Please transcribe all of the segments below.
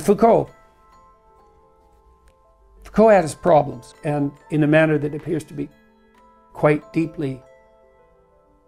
Foucault had his problems, and in a manner that appears to be quite deeply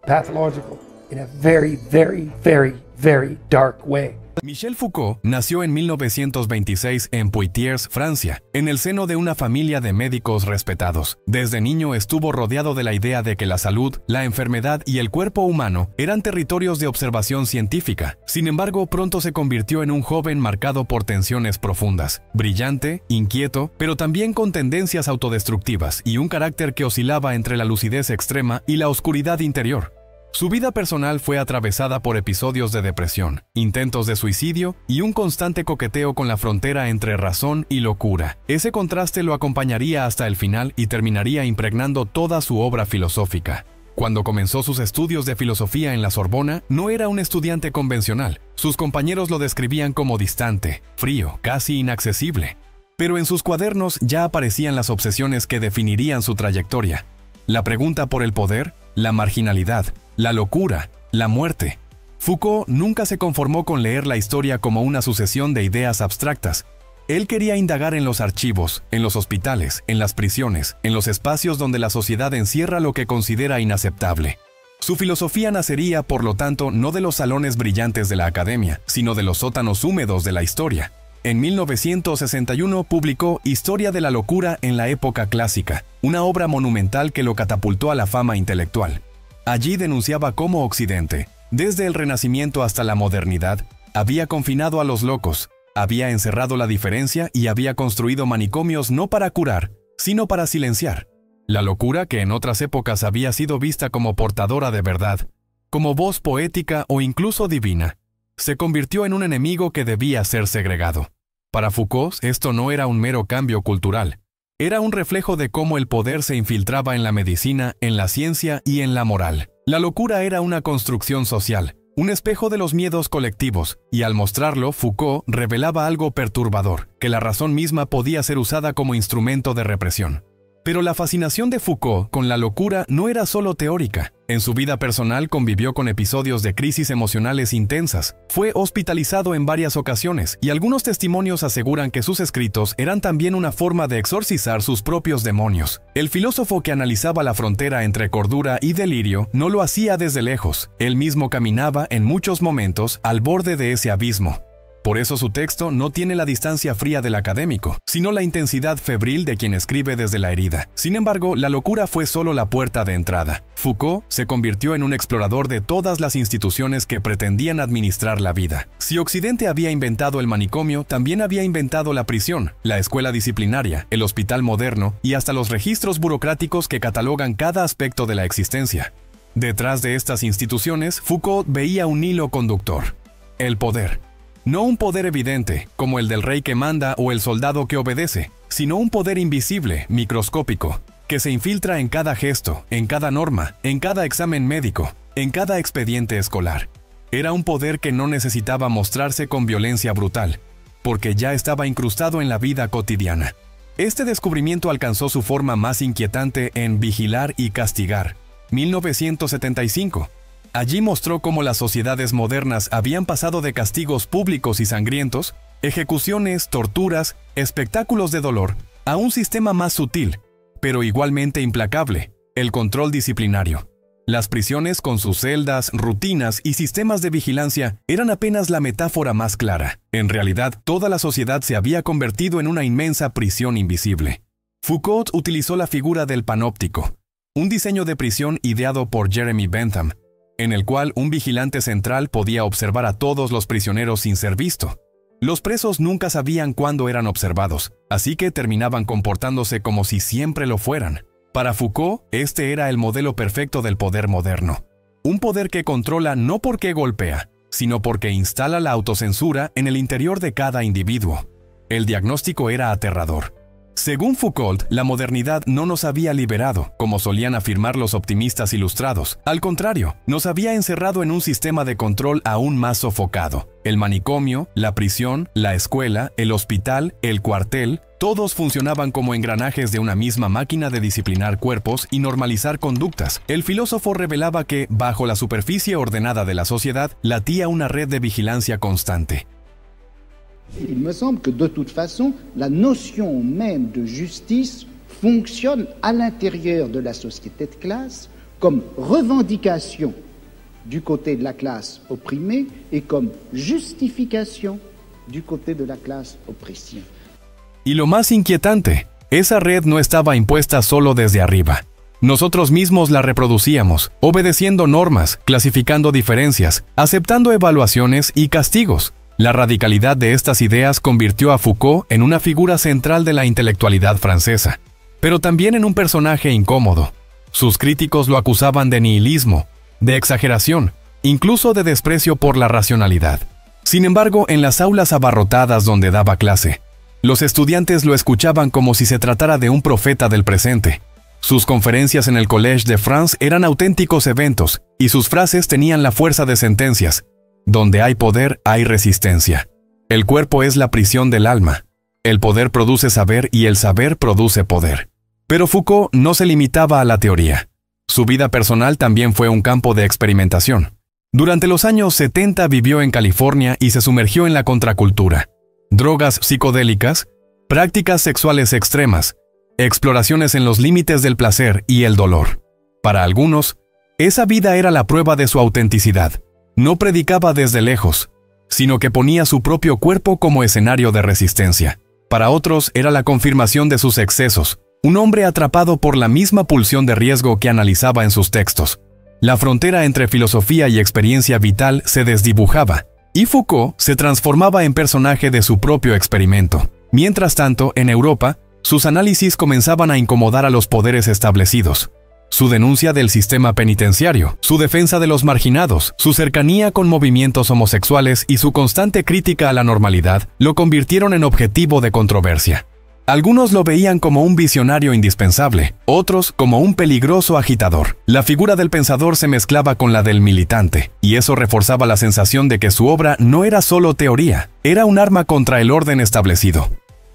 pathological, in a very, very, very, very dark way. Michel Foucault nació en 1926 en Poitiers, Francia, en el seno de una familia de médicos respetados. Desde niño estuvo rodeado de la idea de que la salud, la enfermedad y el cuerpo humano eran territorios de observación científica. Sin embargo, pronto se convirtió en un joven marcado por tensiones profundas, brillante, inquieto, pero también con tendencias autodestructivas y un carácter que oscilaba entre la lucidez extrema y la oscuridad interior. Su vida personal fue atravesada por episodios de depresión, intentos de suicidio y un constante coqueteo con la frontera entre razón y locura. Ese contraste lo acompañaría hasta el final y terminaría impregnando toda su obra filosófica. Cuando comenzó sus estudios de filosofía en la Sorbona, no era un estudiante convencional. Sus compañeros lo describían como distante, frío, casi inaccesible. Pero en sus cuadernos ya aparecían las obsesiones que definirían su trayectoria. La pregunta por el poder, la marginalidad, la locura, la muerte. Foucault nunca se conformó con leer la historia como una sucesión de ideas abstractas. Él quería indagar en los archivos, en los hospitales, en las prisiones, en los espacios donde la sociedad encierra lo que considera inaceptable. Su filosofía nacería, por lo tanto, no de los salones brillantes de la academia, sino de los sótanos húmedos de la historia. En 1961 publicó Historia de la locura en la época clásica, una obra monumental que lo catapultó a la fama intelectual. Allí denunciaba cómo Occidente, desde el Renacimiento hasta la modernidad, había confinado a los locos, había encerrado la diferencia y había construido manicomios no para curar, sino para silenciar. La locura, que en otras épocas había sido vista como portadora de verdad, como voz poética o incluso divina, se convirtió en un enemigo que debía ser segregado. Para Foucault, esto no era un mero cambio cultural. Era un reflejo de cómo el poder se infiltraba en la medicina, en la ciencia y en la moral. La locura era una construcción social, un espejo de los miedos colectivos, y al mostrarlo, Foucault revelaba algo perturbador, que la razón misma podía ser usada como instrumento de represión. Pero la fascinación de Foucault con la locura no era solo teórica. En su vida personal convivió con episodios de crisis emocionales intensas. Fue hospitalizado en varias ocasiones y algunos testimonios aseguran que sus escritos eran también una forma de exorcizar sus propios demonios. El filósofo que analizaba la frontera entre cordura y delirio no lo hacía desde lejos. Él mismo caminaba en muchos momentos al borde de ese abismo. Por eso su texto no tiene la distancia fría del académico, sino la intensidad febril de quien escribe desde la herida. Sin embargo, la locura fue solo la puerta de entrada. Foucault se convirtió en un explorador de todas las instituciones que pretendían administrar la vida. Si Occidente había inventado el manicomio, también había inventado la prisión, la escuela disciplinaria, el hospital moderno y hasta los registros burocráticos que catalogan cada aspecto de la existencia. Detrás de estas instituciones, Foucault veía un hilo conductor: el poder. No un poder evidente, como el del rey que manda o el soldado que obedece, sino un poder invisible, microscópico, que se infiltra en cada gesto, en cada norma, en cada examen médico, en cada expediente escolar. Era un poder que no necesitaba mostrarse con violencia brutal, porque ya estaba incrustado en la vida cotidiana. Este descubrimiento alcanzó su forma más inquietante en Vigilar y castigar, 1975. Allí mostró cómo las sociedades modernas habían pasado de castigos públicos y sangrientos, ejecuciones, torturas, espectáculos de dolor, a un sistema más sutil, pero igualmente implacable: el control disciplinario. Las prisiones, con sus celdas, rutinas y sistemas de vigilancia, eran apenas la metáfora más clara. En realidad, toda la sociedad se había convertido en una inmensa prisión invisible. Foucault utilizó la figura del panóptico, un diseño de prisión ideado por Jeremy Bentham, en el cual un vigilante central podía observar a todos los prisioneros sin ser visto. Los presos nunca sabían cuándo eran observados, así que terminaban comportándose como si siempre lo fueran. Para Foucault, este era el modelo perfecto del poder moderno. Un poder que controla no porque golpea, sino porque instala la autocensura en el interior de cada individuo. El diagnóstico era aterrador. Según Foucault, la modernidad no nos había liberado, como solían afirmar los optimistas ilustrados. Al contrario, nos había encerrado en un sistema de control aún más sofocado. El manicomio, la prisión, la escuela, el hospital, el cuartel, todos funcionaban como engranajes de una misma máquina de disciplinar cuerpos y normalizar conductas. El filósofo revelaba que, bajo la superficie ordenada de la sociedad, latía una red de vigilancia constante. Il me semble que de toute façon, la notion même de justice fonctionne à l'intérieur de la société de classe comme revendication du côté de la clase opprimée et comme justification du côté de la clase opresiva. Y lo más inquietante, esa red no estaba impuesta solo desde arriba. Nosotros mismos la reproducíamos, obedeciendo normas, clasificando diferencias, aceptando evaluaciones y castigos. La radicalidad de estas ideas convirtió a Foucault en una figura central de la intelectualidad francesa, pero también en un personaje incómodo. Sus críticos lo acusaban de nihilismo, de exageración, incluso de desprecio por la racionalidad. Sin embargo, en las aulas abarrotadas donde daba clase, los estudiantes lo escuchaban como si se tratara de un profeta del presente. Sus conferencias en el Collège de France eran auténticos eventos, y sus frases tenían la fuerza de sentencias. Donde hay poder, hay resistencia. El cuerpo es la prisión del alma. El poder produce saber y el saber produce poder. Pero Foucault no se limitaba a la teoría. Su vida personal también fue un campo de experimentación. Durante los años 70 vivió en California y se sumergió en la contracultura. Drogas psicodélicas, prácticas sexuales extremas, exploraciones en los límites del placer y el dolor. Para algunos, esa vida era la prueba de su autenticidad. No predicaba desde lejos, sino que ponía su propio cuerpo como escenario de resistencia. Para otros era la confirmación de sus excesos, un hombre atrapado por la misma pulsión de riesgo que analizaba en sus textos. La frontera entre filosofía y experiencia vital se desdibujaba, y Foucault se transformaba en personaje de su propio experimento. Mientras tanto, en Europa, sus análisis comenzaban a incomodar a los poderes establecidos. Su denuncia del sistema penitenciario, su defensa de los marginados, su cercanía con movimientos homosexuales y su constante crítica a la normalidad lo convirtieron en objetivo de controversia. Algunos lo veían como un visionario indispensable, otros como un peligroso agitador. La figura del pensador se mezclaba con la del militante, y eso reforzaba la sensación de que su obra no era solo teoría, era un arma contra el orden establecido.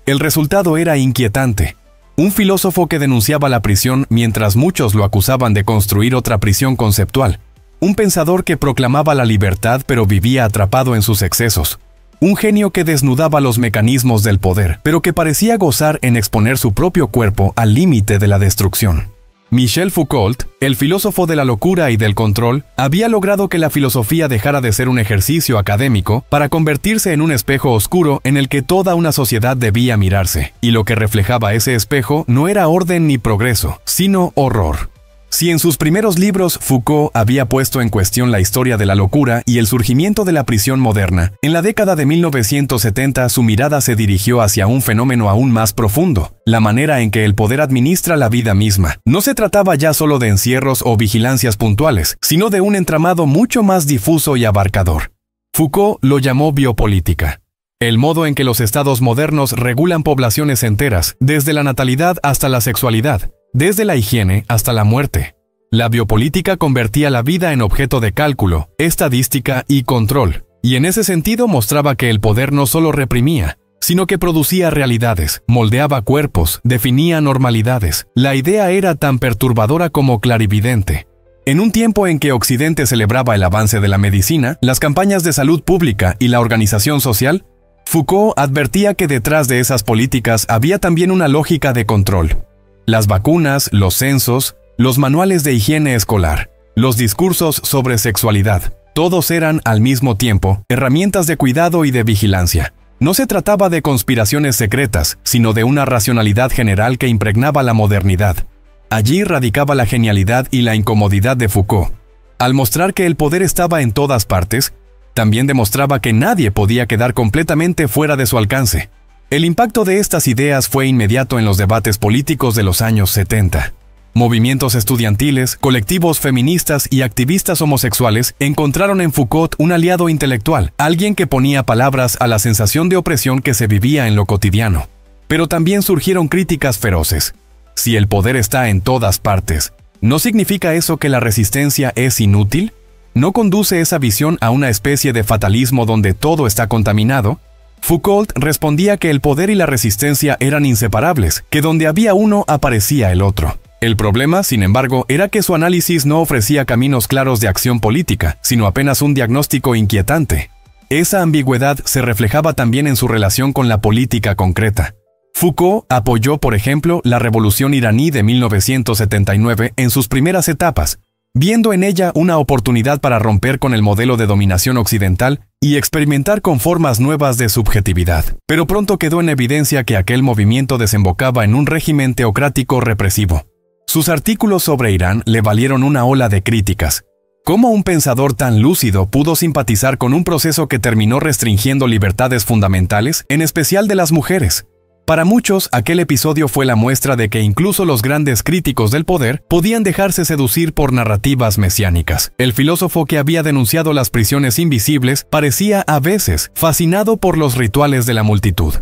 El resultado era inquietante. Un filósofo que denunciaba la prisión mientras muchos lo acusaban de construir otra prisión conceptual. Un pensador que proclamaba la libertad pero vivía atrapado en sus excesos. Un genio que desnudaba los mecanismos del poder, pero que parecía gozar en exponer su propio cuerpo al límite de la destrucción. Michel Foucault, el filósofo de la locura y del control, había logrado que la filosofía dejara de ser un ejercicio académico para convertirse en un espejo oscuro en el que toda una sociedad debía mirarse, y lo que reflejaba ese espejo no era orden ni progreso, sino horror. Si en sus primeros libros Foucault había puesto en cuestión la historia de la locura y el surgimiento de la prisión moderna, en la década de 1970 su mirada se dirigió hacia un fenómeno aún más profundo, la manera en que el poder administra la vida misma. No se trataba ya solo de encierros o vigilancias puntuales, sino de un entramado mucho más difuso y abarcador. Foucault lo llamó biopolítica. El modo en que los estados modernos regulan poblaciones enteras, desde la natalidad hasta la sexualidad, desde la higiene hasta la muerte. La biopolítica convertía la vida en objeto de cálculo, estadística y control, y en ese sentido mostraba que el poder no solo reprimía, sino que producía realidades, moldeaba cuerpos, definía normalidades. La idea era tan perturbadora como clarividente. En un tiempo en que Occidente celebraba el avance de la medicina, las campañas de salud pública y la organización social, Foucault advertía que detrás de esas políticas había también una lógica de control. Las vacunas, los censos, los manuales de higiene escolar, los discursos sobre sexualidad, todos eran, al mismo tiempo, herramientas de cuidado y de vigilancia. No se trataba de conspiraciones secretas, sino de una racionalidad general que impregnaba la modernidad. Allí radicaba la genialidad y la incomodidad de Foucault. Al mostrar que el poder estaba en todas partes, también demostraba que nadie podía quedar completamente fuera de su alcance. El impacto de estas ideas fue inmediato en los debates políticos de los años 70. Movimientos estudiantiles, colectivos feministas y activistas homosexuales encontraron en Foucault un aliado intelectual, alguien que ponía palabras a la sensación de opresión que se vivía en lo cotidiano. Pero también surgieron críticas feroces. Si el poder está en todas partes, ¿no significa eso que la resistencia es inútil? ¿No conduce esa visión a una especie de fatalismo donde todo está contaminado? Foucault respondía que el poder y la resistencia eran inseparables, que donde había uno aparecía el otro. El problema, sin embargo, era que su análisis no ofrecía caminos claros de acción política, sino apenas un diagnóstico inquietante. Esa ambigüedad se reflejaba también en su relación con la política concreta. Foucault apoyó, por ejemplo, la Revolución iraní de 1979 en sus primeras etapas, viendo en ella una oportunidad para romper con el modelo de dominación occidental y experimentar con formas nuevas de subjetividad. Pero pronto quedó en evidencia que aquel movimiento desembocaba en un régimen teocrático represivo. Sus artículos sobre Irán le valieron una ola de críticas. ¿Cómo un pensador tan lúcido pudo simpatizar con un proceso que terminó restringiendo libertades fundamentales, en especial de las mujeres? Para muchos, aquel episodio fue la muestra de que incluso los grandes críticos del poder podían dejarse seducir por narrativas mesiánicas. El filósofo que había denunciado las prisiones invisibles parecía, a veces, fascinado por los rituales de la multitud.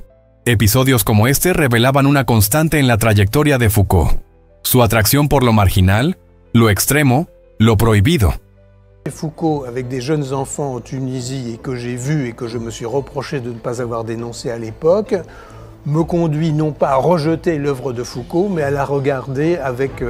Episodios como este revelaban una constante en la trayectoria de Foucault: su atracción por lo marginal, lo extremo, lo prohibido. Foucault, avec des jeunes enfants en Tunisie, et que j'ai vu et que je me suis reproché de ne pas avoir dénoncé à l'époque, me conduit non pas à rejeter l'œuvre de Foucault, mais à la regarder avec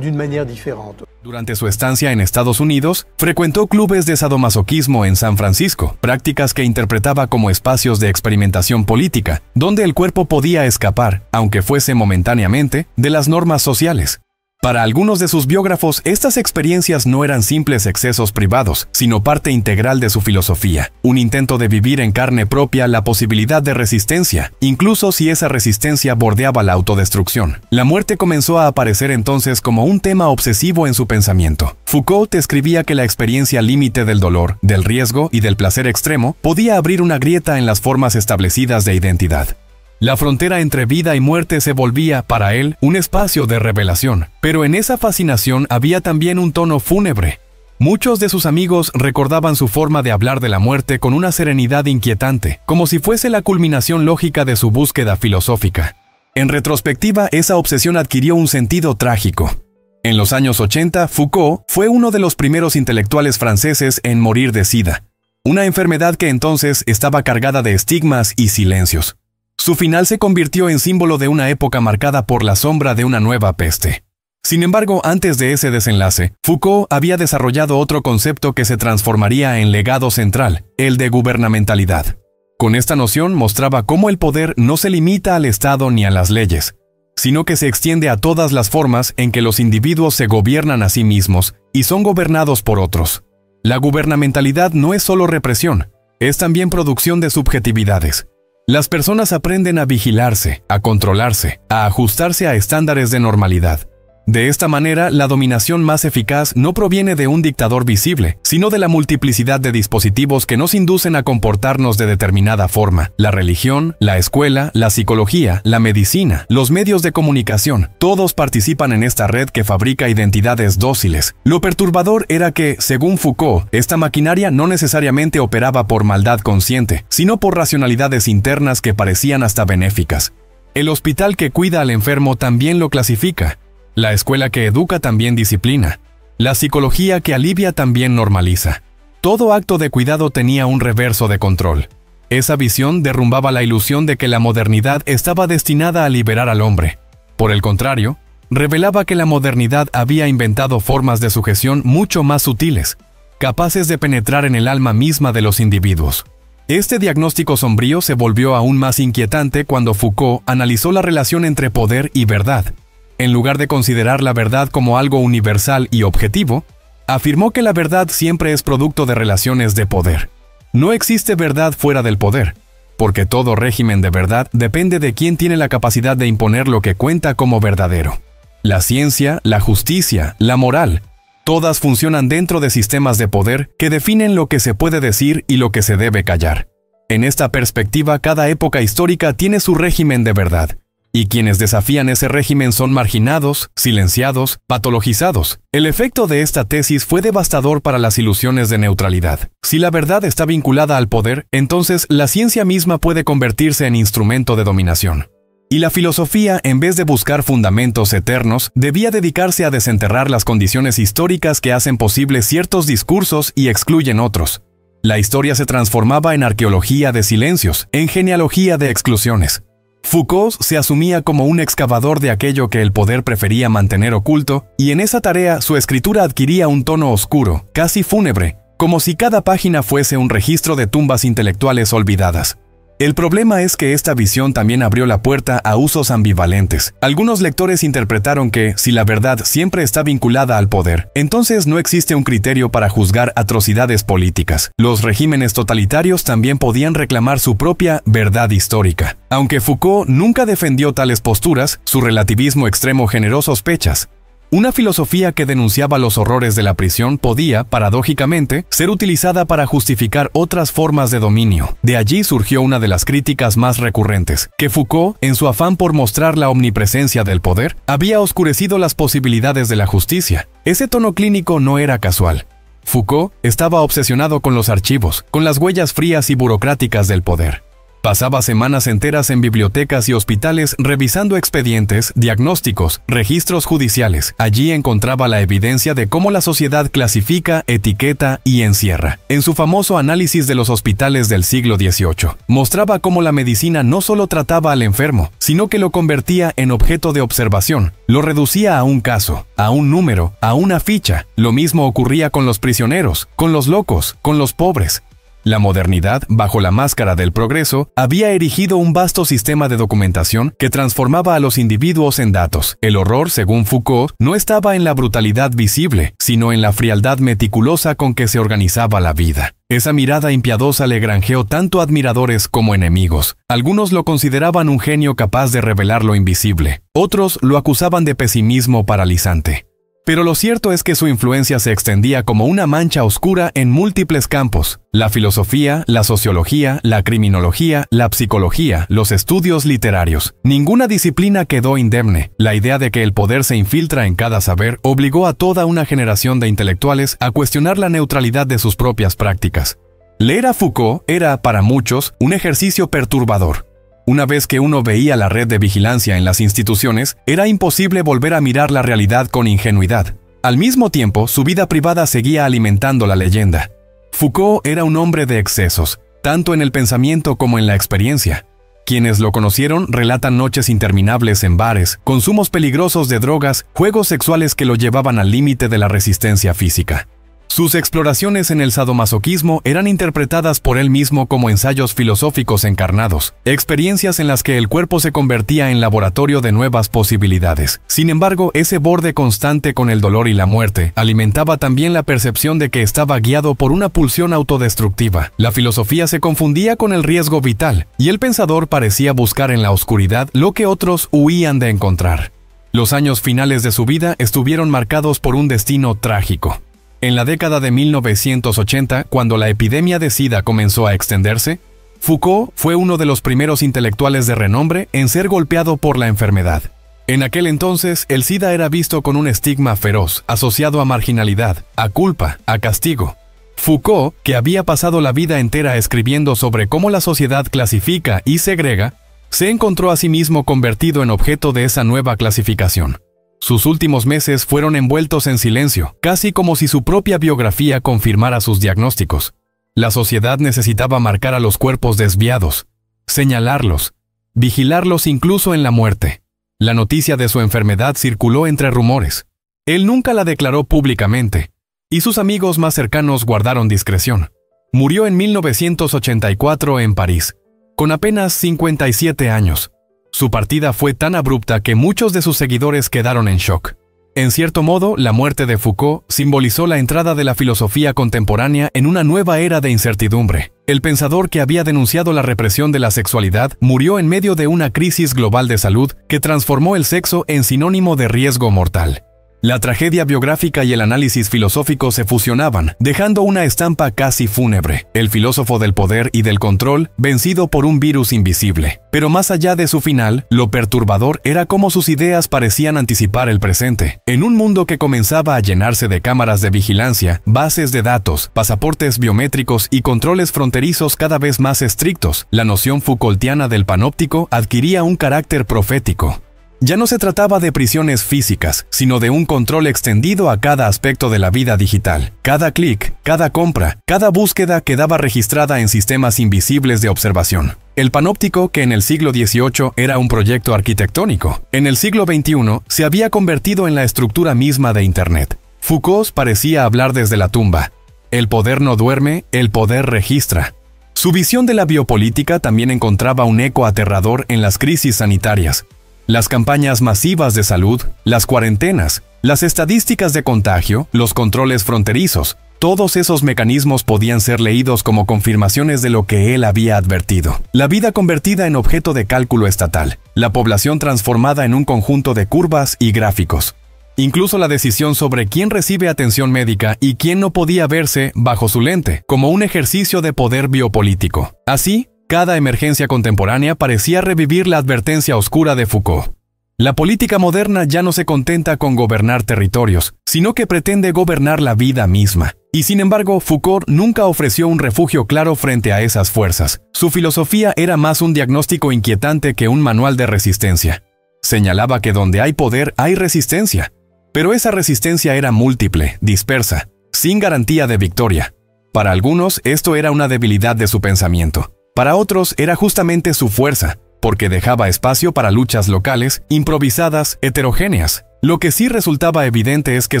d'une manière différente. Durante su estancia en Estados Unidos, frecuentó clubes de sadomasoquismo en San Francisco, prácticas que interpretaba como espacios de experimentación política, donde el cuerpo podía escapar, aunque fuese momentáneamente, de las normas sociales. Para algunos de sus biógrafos, estas experiencias no eran simples excesos privados, sino parte integral de su filosofía, un intento de vivir en carne propia la posibilidad de resistencia, incluso si esa resistencia bordeaba la autodestrucción. La muerte comenzó a aparecer entonces como un tema obsesivo en su pensamiento. Foucault escribía que la experiencia límite del dolor, del riesgo y del placer extremo podía abrir una grieta en las formas establecidas de identidad. La frontera entre vida y muerte se volvía, para él, un espacio de revelación. Pero en esa fascinación había también un tono fúnebre. Muchos de sus amigos recordaban su forma de hablar de la muerte con una serenidad inquietante, como si fuese la culminación lógica de su búsqueda filosófica. En retrospectiva, esa obsesión adquirió un sentido trágico. En los años 80, Foucault fue uno de los primeros intelectuales franceses en morir de SIDA, una enfermedad que entonces estaba cargada de estigmas y silencios. Su final se convirtió en símbolo de una época marcada por la sombra de una nueva peste. Sin embargo, antes de ese desenlace, Foucault había desarrollado otro concepto que se transformaría en legado central, el de gubernamentalidad. Con esta noción mostraba cómo el poder no se limita al Estado ni a las leyes, sino que se extiende a todas las formas en que los individuos se gobiernan a sí mismos y son gobernados por otros. La gubernamentalidad no es solo represión, es también producción de subjetividades. Las personas aprenden a vigilarse, a controlarse, a ajustarse a estándares de normalidad. De esta manera, la dominación más eficaz no proviene de un dictador visible, sino de la multiplicidad de dispositivos que nos inducen a comportarnos de determinada forma. La religión, la escuela, la psicología, la medicina, los medios de comunicación, todos participan en esta red que fabrica identidades dóciles. Lo perturbador era que, según Foucault, esta maquinaria no necesariamente operaba por maldad consciente, sino por racionalidades internas que parecían hasta benéficas. El hospital que cuida al enfermo también lo clasifica. La escuela que educa también disciplina. La psicología que alivia también normaliza. Todo acto de cuidado tenía un reverso de control. Esa visión derrumbaba la ilusión de que la modernidad estaba destinada a liberar al hombre. Por el contrario, revelaba que la modernidad había inventado formas de sujeción mucho más sutiles, capaces de penetrar en el alma misma de los individuos. Este diagnóstico sombrío se volvió aún más inquietante cuando Foucault analizó la relación entre poder y verdad. En lugar de considerar la verdad como algo universal y objetivo, afirmó que la verdad siempre es producto de relaciones de poder. No existe verdad fuera del poder, porque todo régimen de verdad depende de quién tiene la capacidad de imponer lo que cuenta como verdadero. La ciencia, la justicia, la moral, todas funcionan dentro de sistemas de poder que definen lo que se puede decir y lo que se debe callar. En esta perspectiva, cada época histórica tiene su régimen de verdad. Y quienes desafían ese régimen son marginados, silenciados, patologizados. El efecto de esta tesis fue devastador para las ilusiones de neutralidad. Si la verdad está vinculada al poder, entonces la ciencia misma puede convertirse en instrumento de dominación. Y la filosofía, en vez de buscar fundamentos eternos, debía dedicarse a desenterrar las condiciones históricas que hacen posibles ciertos discursos y excluyen otros. La historia se transformaba en arqueología de silencios, en genealogía de exclusiones. Foucault se asumía como un excavador de aquello que el poder prefería mantener oculto, y en esa tarea su escritura adquiría un tono oscuro, casi fúnebre, como si cada página fuese un registro de tumbas intelectuales olvidadas. El problema es que esta visión también abrió la puerta a usos ambivalentes. Algunos lectores interpretaron que, si la verdad siempre está vinculada al poder, entonces no existe un criterio para juzgar atrocidades políticas. Los regímenes totalitarios también podían reclamar su propia verdad histórica. Aunque Foucault nunca defendió tales posturas, su relativismo extremo generó sospechas. Una filosofía que denunciaba los horrores de la prisión podía, paradójicamente, ser utilizada para justificar otras formas de dominio. De allí surgió una de las críticas más recurrentes, que Foucault, en su afán por mostrar la omnipresencia del poder, había oscurecido las posibilidades de la justicia. Ese tono clínico no era casual. Foucault estaba obsesionado con los archivos, con las huellas frías y burocráticas del poder. Pasaba semanas enteras en bibliotecas y hospitales revisando expedientes, diagnósticos, registros judiciales. Allí encontraba la evidencia de cómo la sociedad clasifica, etiqueta y encierra. En su famoso análisis de los hospitales del siglo XVIII, mostraba cómo la medicina no solo trataba al enfermo, sino que lo convertía en objeto de observación. Lo reducía a un caso, a un número, a una ficha. Lo mismo ocurría con los prisioneros, con los locos, con los pobres. La modernidad, bajo la máscara del progreso, había erigido un vasto sistema de documentación que transformaba a los individuos en datos. El horror, según Foucault, no estaba en la brutalidad visible, sino en la frialdad meticulosa con que se organizaba la vida. Esa mirada impiedosa le granjeó tanto admiradores como enemigos. Algunos lo consideraban un genio capaz de revelar lo invisible. Otros lo acusaban de pesimismo paralizante. Pero lo cierto es que su influencia se extendía como una mancha oscura en múltiples campos: la filosofía, la sociología, la criminología, la psicología, los estudios literarios. Ninguna disciplina quedó indemne. La idea de que el poder se infiltra en cada saber obligó a toda una generación de intelectuales a cuestionar la neutralidad de sus propias prácticas. Leer a Foucault era, para muchos, un ejercicio perturbador. Una vez que uno veía la red de vigilancia en las instituciones, era imposible volver a mirar la realidad con ingenuidad. Al mismo tiempo, su vida privada seguía alimentando la leyenda. Foucault era un hombre de excesos, tanto en el pensamiento como en la experiencia. Quienes lo conocieron relatan noches interminables en bares, consumos peligrosos de drogas, juegos sexuales que lo llevaban al límite de la resistencia física. Sus exploraciones en el sadomasoquismo eran interpretadas por él mismo como ensayos filosóficos encarnados, experiencias en las que el cuerpo se convertía en laboratorio de nuevas posibilidades. Sin embargo, ese borde constante con el dolor y la muerte alimentaba también la percepción de que estaba guiado por una pulsión autodestructiva. La filosofía se confundía con el riesgo vital, y el pensador parecía buscar en la oscuridad lo que otros huían de encontrar. Los años finales de su vida estuvieron marcados por un destino trágico. En la década de 1980, cuando la epidemia de SIDA comenzó a extenderse, Foucault fue uno de los primeros intelectuales de renombre en ser golpeado por la enfermedad. En aquel entonces, el SIDA era visto con un estigma feroz, asociado a marginalidad, a culpa, a castigo. Foucault, que había pasado la vida entera escribiendo sobre cómo la sociedad clasifica y segrega, se encontró a sí mismo convertido en objeto de esa nueva clasificación. Sus últimos meses fueron envueltos en silencio, casi como si su propia biografía confirmara sus diagnósticos. La sociedad necesitaba marcar a los cuerpos desviados, señalarlos, vigilarlos incluso en la muerte. La noticia de su enfermedad circuló entre rumores. Él nunca la declaró públicamente, y sus amigos más cercanos guardaron discreción. Murió en 1984 en París, con apenas 57 años. Su partida fue tan abrupta que muchos de sus seguidores quedaron en shock. En cierto modo, la muerte de Foucault simbolizó la entrada de la filosofía contemporánea en una nueva era de incertidumbre. El pensador que había denunciado la represión de la sexualidad murió en medio de una crisis global de salud que transformó el sexo en sinónimo de riesgo mortal. La tragedia biográfica y el análisis filosófico se fusionaban, dejando una estampa casi fúnebre. El filósofo del poder y del control, vencido por un virus invisible. Pero más allá de su final, lo perturbador era cómo sus ideas parecían anticipar el presente. En un mundo que comenzaba a llenarse de cámaras de vigilancia, bases de datos, pasaportes biométricos y controles fronterizos cada vez más estrictos, la noción Foucaultiana del panóptico adquiría un carácter profético. Ya no se trataba de prisiones físicas, sino de un control extendido a cada aspecto de la vida digital. Cada clic, cada compra, cada búsqueda quedaba registrada en sistemas invisibles de observación. El panóptico, que en el siglo XVIII era un proyecto arquitectónico, en el siglo XXI se había convertido en la estructura misma de Internet. Foucault parecía hablar desde la tumba. el poder no duerme, el poder registra. Su visión de la biopolítica también encontraba un eco aterrador en las crisis sanitarias. Las campañas masivas de salud, las cuarentenas, las estadísticas de contagio, los controles fronterizos, todos esos mecanismos podían ser leídos como confirmaciones de lo que él había advertido. La vida convertida en objeto de cálculo estatal, la población transformada en un conjunto de curvas y gráficos. Incluso la decisión sobre quién recibe atención médica y quién no podía verse, bajo su lente, como un ejercicio de poder biopolítico. Así, cada emergencia contemporánea parecía revivir la advertencia oscura de Foucault. La política moderna ya no se contenta con gobernar territorios, sino que pretende gobernar la vida misma. Y sin embargo, Foucault nunca ofreció un refugio claro frente a esas fuerzas. Su filosofía era más un diagnóstico inquietante que un manual de resistencia. Señalaba que donde hay poder hay resistencia. Pero esa resistencia era múltiple, dispersa, sin garantía de victoria. Para algunos, esto era una debilidad de su pensamiento. Para otros, era justamente su fuerza, porque dejaba espacio para luchas locales, improvisadas, heterogéneas. Lo que sí resultaba evidente es que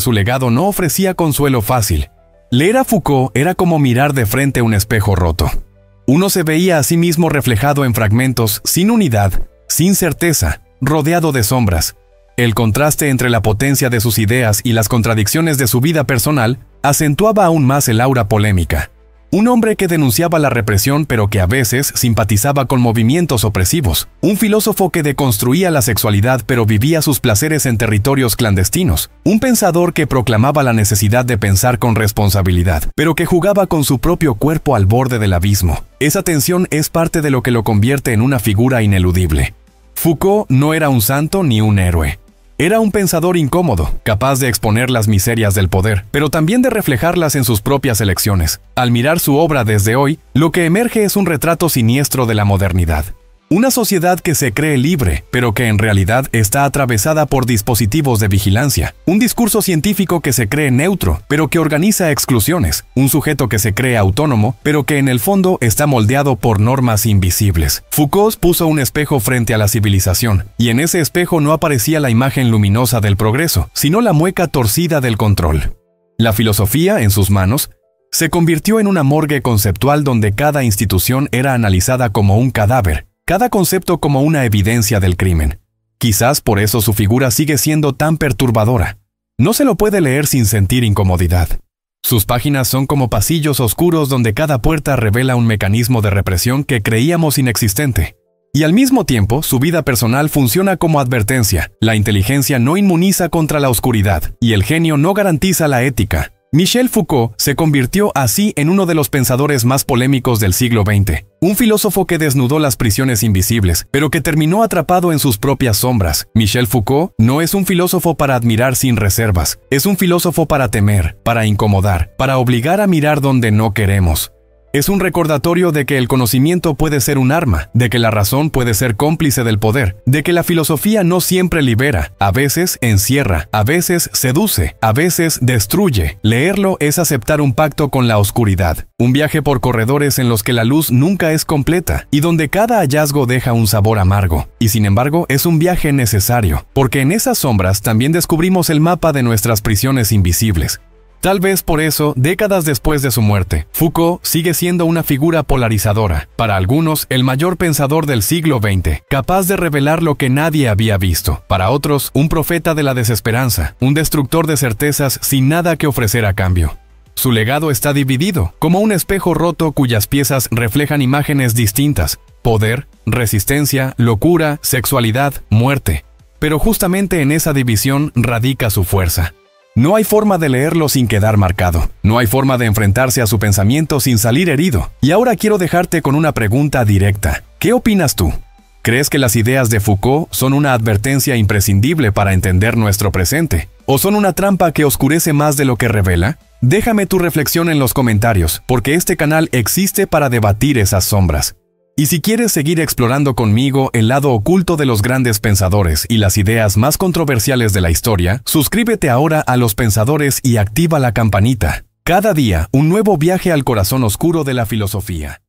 su legado no ofrecía consuelo fácil. Leer a Foucault era como mirar de frente un espejo roto. Uno se veía a sí mismo reflejado en fragmentos, sin unidad, sin certeza, rodeado de sombras. El contraste entre la potencia de sus ideas y las contradicciones de su vida personal acentuaba aún más el aura polémica. Un hombre que denunciaba la represión pero que a veces simpatizaba con movimientos opresivos. Un filósofo que deconstruía la sexualidad pero vivía sus placeres en territorios clandestinos. Un pensador que proclamaba la necesidad de pensar con responsabilidad, pero que jugaba con su propio cuerpo al borde del abismo. Esa tensión es parte de lo que lo convierte en una figura ineludible. Foucault no era un santo ni un héroe. Era un pensador incómodo, capaz de exponer las miserias del poder, pero también de reflejarlas en sus propias elecciones. Al mirar su obra desde hoy, lo que emerge es un retrato siniestro de la modernidad. Una sociedad que se cree libre, pero que en realidad está atravesada por dispositivos de vigilancia. Un discurso científico que se cree neutro, pero que organiza exclusiones. Un sujeto que se cree autónomo, pero que en el fondo está moldeado por normas invisibles. Foucault puso un espejo frente a la civilización, y en ese espejo no aparecía la imagen luminosa del progreso, sino la mueca torcida del control. La filosofía, en sus manos, se convirtió en una morgue conceptual donde cada institución era analizada como un cadáver, cada concepto como una evidencia del crimen. Quizás por eso su figura sigue siendo tan perturbadora. No se lo puede leer sin sentir incomodidad. Sus páginas son como pasillos oscuros donde cada puerta revela un mecanismo de represión que creíamos inexistente. Y al mismo tiempo, su vida personal funciona como advertencia. La inteligencia no inmuniza contra la oscuridad, y el genio no garantiza la ética. Michel Foucault se convirtió así en uno de los pensadores más polémicos del siglo XX. Un filósofo que desnudó las prisiones invisibles, pero que terminó atrapado en sus propias sombras. Michel Foucault no es un filósofo para admirar sin reservas. Es un filósofo para temer, para incomodar, para obligar a mirar donde no queremos. Es un recordatorio de que el conocimiento puede ser un arma, de que la razón puede ser cómplice del poder, de que la filosofía no siempre libera, a veces encierra, a veces seduce, a veces destruye. Leerlo es aceptar un pacto con la oscuridad, un viaje por corredores en los que la luz nunca es completa y donde cada hallazgo deja un sabor amargo. Y sin embargo, es un viaje necesario, porque en esas sombras también descubrimos el mapa de nuestras prisiones invisibles. Tal vez por eso, décadas después de su muerte, Foucault sigue siendo una figura polarizadora. Para algunos, el mayor pensador del siglo XX, capaz de revelar lo que nadie había visto. Para otros, un profeta de la desesperanza, un destructor de certezas sin nada que ofrecer a cambio. Su legado está dividido, como un espejo roto cuyas piezas reflejan imágenes distintas: poder, resistencia, locura, sexualidad, muerte. Pero justamente en esa división radica su fuerza. No hay forma de leerlo sin quedar marcado. No hay forma de enfrentarse a su pensamiento sin salir herido. Y ahora quiero dejarte con una pregunta directa. ¿Qué opinas tú? ¿Crees que las ideas de Foucault son una advertencia imprescindible para entender nuestro presente? ¿O son una trampa que oscurece más de lo que revela? Déjame tu reflexión en los comentarios, porque este canal existe para debatir esas sombras. Y si quieres seguir explorando conmigo el lado oculto de los grandes pensadores y las ideas más controversiales de la historia, suscríbete ahora a Los Pensadores y activa la campanita. Cada día, un nuevo viaje al corazón oscuro de la filosofía.